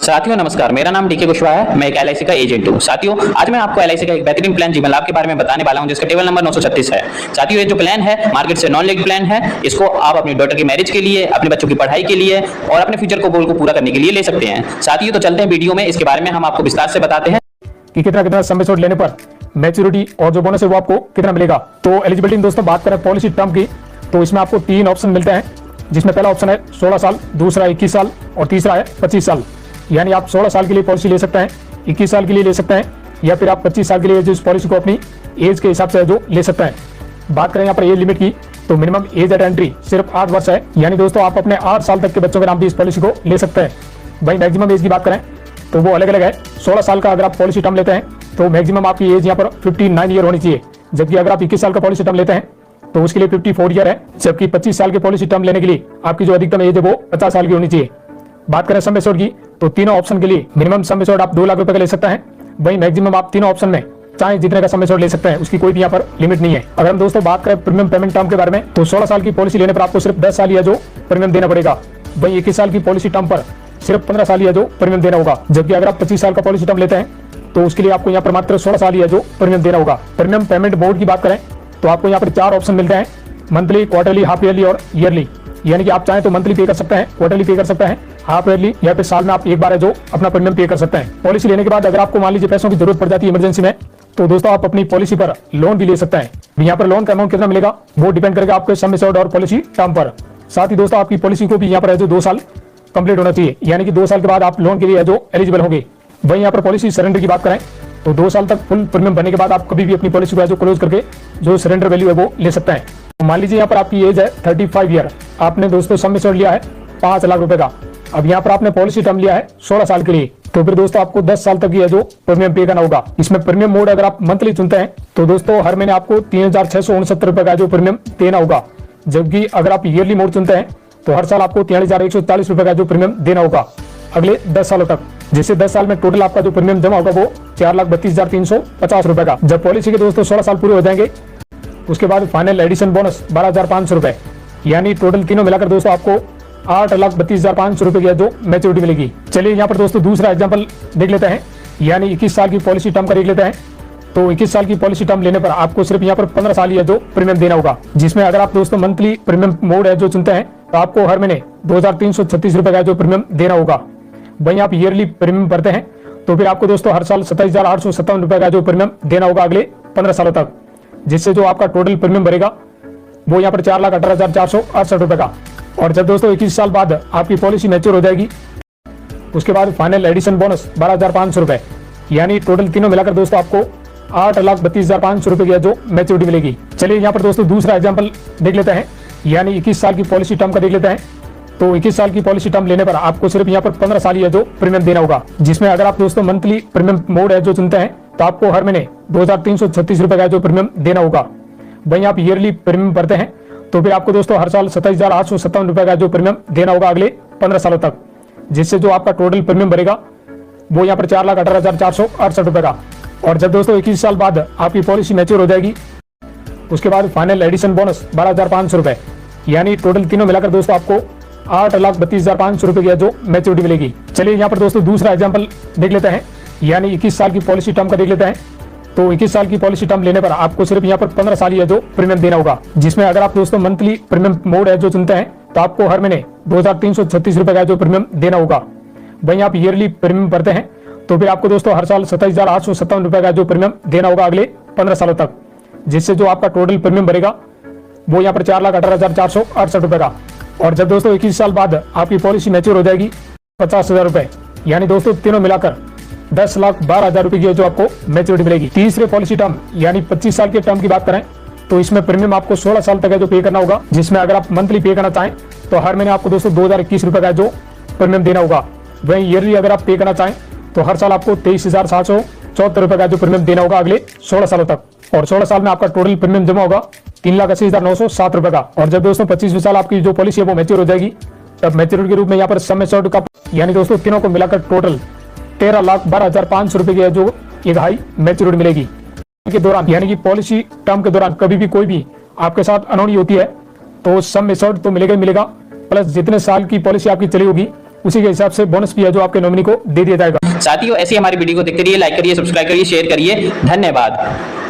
साथियों नमस्कार, मेरा नाम डीके कुशवाहा है। मैं एक एलआईसी का एजेंट हूं। साथियों आज मैं आपको एलआईसी का एक बेहतरीन प्लान जीवन लाभ के बारे में बताने वाला हूं, जिसका टेबल नंबर 936 है। साथियों ये जो प्लान है मार्केट से नॉन लीगल प्लान है। इसको आप अपनी डॉटर की मैरिज के लिए, अपने बच्चों की पढ़ाई के लिए और अपने फ्यूचर को गोल को पूरा करने के लिए ले सकते हैं। साथियों तो चलते हैं वीडियो में, इसके बारे में हम आपको विस्तार से बताते हैं कि कितना समय शॉर्ट लेने पर मैच्योरिटी और जो बोनस है वो आपको कितना मिलेगा। तो एलिजिबिलिटी दोस्तों बात करें पॉलिसी टर्म की, तो इसमें आपको 3 ऑप्शन मिलते हैं, जिसमें पहला ऑप्शन है 16 साल, दूसरा 21 साल और तीसरा है 25 साल। यानी आप 16 साल के लिए पॉलिसी ले सकते हैं, 21 साल के लिए ले सकते हैं या फिर आप 25 साल के लिए जो इस पॉलिसी को अपनी एज के हिसाब से जो ले सकते हैं। बात करें यहाँ पर एज लिमिट की, तो मिनिमम एज एट एंट्री सिर्फ 8 वर्ष है। यानी दोस्तों आप अपने 8 साल तक के बच्चों के नाम भी इस पॉलिसी को ले सकते हैं। भाई मैक्सिमम एज की बात करें तो वो अलग अलग है। 16 साल का अगर आप पॉलिसी टर्म लेते हैं तो मैक्सिमम आपकी एज यहाँ पर 59 ईयर होनी चाहिए, जबकि अगर आप 21 साल का पॉलिसी टर्म लेते हैं तो उसके लिए 54 ईयर है। जबकि 25 साल के पॉलिसी टर्म लेने के लिए आपकी जो अधिकतम एज है वो 50 साल की होनी चाहिए। बात करें सम एश्योर्ड की, तो तीनों ऑप्शन के लिए मिनिमम सम एश्योर्ड आप 2 लाख रुपए का ले सकते हैं। वहीं मैक्सिमम आप तीनों ऑप्शन में चाहे जितने का सम एश्योर्ड ले सकते हैं, उसकी कोई भी यहाँ पर लिमिट नहीं है। अगर हम दोस्तों बात करें प्रीमियम पेमेंट टर्म के बारे में, तो 16 साल की पॉलिसी लेने पर आपको सिर्फ 10 साल या जो प्रीमियम देना पड़ेगा। वहीं 21 साल की पॉलिसी टर्म पर सिर्फ 15 साल या जो प्रीमियम देना होगा। जबकि अगर आप 25 साल का पॉलिसी टर्म लेते हैं तो उसके लिए आपको यहाँ पर मात्र 16 साल या जो प्रीमियम देना होगा। प्रीमियम पेमेंट मोड की बात करें तो आपको यहाँ पर 4 ऑप्शन मिलते हैं, मंथली, क्वार्टरली, हाफ ईयरली और ईयरली। यानी कि आप चाहें तो मंथली पे कर सकते हैं, क्वार्टरली पे कर सकते हैं, हाफ ईयरली या फिर साल में आप एक बार है जो अपना प्रीमियम पे कर सकते हैं। पॉलिसी लेने के बाद अगर आपको मान लीजिए पैसों की जरूरत पड़ जाती है इमरजेंसी में, तो दोस्तों आप अपनी पॉलिसी पर लोन भी ले सकते हैं। यहाँ पर लोन का अमाउंट कितना मिलेगा वो डिपेंड करेगा आपके सम एश्योर्ड और पॉलिसी टर्म पर। साथ ही दोस्तों आपकी पॉलिसी को भी यहाँ पर है जो 2 साल कंप्लीट होना चाहिए, यानी कि 2 साल के बाद आप लोन के लिए जो एलिजिबल होंगे। वहीं यहाँ पर पॉलिसी सरेंडर की बात करें तो 2 साल तक फुल प्रीमियम भरने के बाद आप कभी भी अपनी पॉलिसी को जो क्लोज करके जो सरेंडर वैल्यू है वो ले सकते हैं। तो मान लीजिए यहाँ पर आपकी एज है 35 ईयर, आपने दोस्तों सम एश्योर्ड लिया है 5 लाख रुपए का। अब यहाँ पर आपने पॉलिसी टर्म लिया है 16 साल के लिए, तो फिर दोस्तों आपको 10 साल तक ये जो प्रीमियम पे करना होगा। इसमें प्रीमियम मोड अगर आप मंथली चुनते हैं तो दोस्तों हर महीने आपको 3669 रुपए का जो प्रीमियम देना होगा। जबकि अगर आप ईयरली मोड चुनते हैं तो हर साल आपको 43,140 रुपए का जो प्रीमियम देना होगा अगले 10 सालों तक, जिससे 10 साल में टोटल आपका जो प्रीमियम जमा होगा वो 4,32,350 रुपए का। जब पॉलिसी के दोस्तों 16 साल पूरे हो जाएंगे उसके बाद फाइनल एडिशन बोनस 12,500 रुपए, यानी टोटल तीनों मिलाकर दोस्तों आपको 8,32,500 रुपए की जो मैच्योरिटी मिलेगी। चलिए यहाँ पर दोस्तों दूसरा एग्जांपल देख लेते हैं, यानी 21 साल की पॉलिसी टर्म का देख लेते हैं। तो 21 साल की पॉलिसी टर्म लेने पर आपको सिर्फ यहाँ पर 15 साल या जो प्रीमियम देना होगा, जिसमें अगर आप दोस्तों मंथली प्रीमियम मोड है जो चुनते हैं तो आपको हर महीने 2,336 रुपए का जो प्रीमियम देना होगा। वहीं आप ईयरली प्रीमियम भरते हैं तो फिर आपको दोस्तों हर साल 27,857 रुपए का जो प्रीमियम देना होगा अगले 15 सालों तक, जिससे जो आपका टोटल प्रीमियम भरेगा वो यहाँ पर 4,18,468 रुपए का। और जब दोस्तों 21 साल बाद आपकी पॉलिसी मैच्योर हो जाएगी उसके बाद फाइनल एडिशन बोनस 12,500 रुपए, यानी टोटल तीनों मिलाकर दोस्तों आपको 8,32,500 रुपए की जो मैच्योरिटी मिलेगी। चलिए यहाँ पर दोस्तों दूसरा एग्जांपल देख लेते हैं, यानी 21 साल की पॉलिसी टर्म का देख लेते हैं। तो 21 साल की पॉलिसी टर्म लेने पर आपको सिर्फ यहाँ पर 15 साल या जो प्रीमियम देना होगा, जिसमें अगर आप दोस्तों मंथली प्रीमियम मोड है जो चुनते हैं तो आपको हर महीने 2,336 रुपए का जो प्रीमियम देना होगा। वहीं आप ईयरली प्रीमियम भरते हैं तो फिर आपको दोस्तों हर साल 27,857 रुपए का जो प्रीमियम देना होगा अगले 15 सालों तक, जिससे जो आपका टोटल प्रीमियम भरेगा वो यहाँ पर 4,18,468 रुपए का। और जब दोस्तों 21 साल बाद आपकी पॉलिसी मैच्योर हो जाएगी उसके बाद फाइनल एडिशन बोनस 12,500 रुपए, यानी टोटल तीनों मिलाकर दोस्तों आपको 8,32,500 रुपए की जो मैच्योरिटी मिलेगी। चलिए यहाँ पर दोस्तों दूसरा एग्जांपल देख लेते हैं, यानी 21 साल की पॉलिसी टर्म का देख लेते हैं। तो 21 साल की पॉलिसी टर्म लेने पर आपको सिर्फ यहाँ पर 15 साल या जो प्रीमियम देना होगा, जिसमें अगर आप दोस्तों मंथली प्रीमियम मोड है जो चुनते हैं तो आपको हर महीने 2,336 रुपए का जो प्रीमियम देना होगा। वहीं आप ईयरली प्रीमियम भरते हैं तो फिर आपको दोस्तों हर साल 27,857 रुपए का जो प्रीमियम देना होगा अगले 15 सालों तक, जिससे जो आपका टोटल प्रीमियम भरेगा वो यहाँ पर 4,18,468 रुपए का। और जब दोस्तों 21 साल बाद आपकी पॉलिसी मैच्योर हो जाएगी 50,000 रुपए, यानी दोस्तों तीनों मिलाकर 10,12,000 रुपए की जो आपको मैच्योरिटी मिलेगी। तीसरे पॉलिसी टर्म यानी 25 साल के टर्म की बात करें तो इसमें प्रीमियम आपको 16 साल तक है जो पे करना होगा, जिसमें अगर आप मंथली पे करना चाहें तो हर महीने आपको दोस्तों 2,021 रुपए का जो प्रीमियम देना होगा। वहीं ईयरली अगर आप पे करना चाहें तो हर साल आपको 23,774 रुपए का जो प्रीमियम देना होगा अगले 16 सालों तक। और 16 साल में आपका टोटल प्रीमियम जमा होगा 3,80,907 रुपए का। और जब दोस्तों 25 साल आपकी जो पॉलिसी है वो मैच्योर हो जाएगी तब मैच्योरिटी के रूप में यहाँ पर सम एश्योर्ड का यानी दोस्तों तीनों को मिलाकर टोटल 13,12,500 रुपए की जो एक हाई मैच्योरिटी मिलेगी के दौरान, यानी कि पॉलिसी टर्म के दौरान कभी भी कोई भी आपके साथ अनहोनी होती है तो सम एश्योर्ड तो मिलेगा ही मिलेगा, प्लस जितने साल की पॉलिसी आपकी चली होगी उसी के हिसाब से बोनस भी है जो आपके नॉमिनी को दे दिया जाएगा। साथियों ऐसी हमारी वीडियो को देखते रहिए, लाइक करिए, सब्सक्राइब करिए, शेयर करिए। धन्यवाद।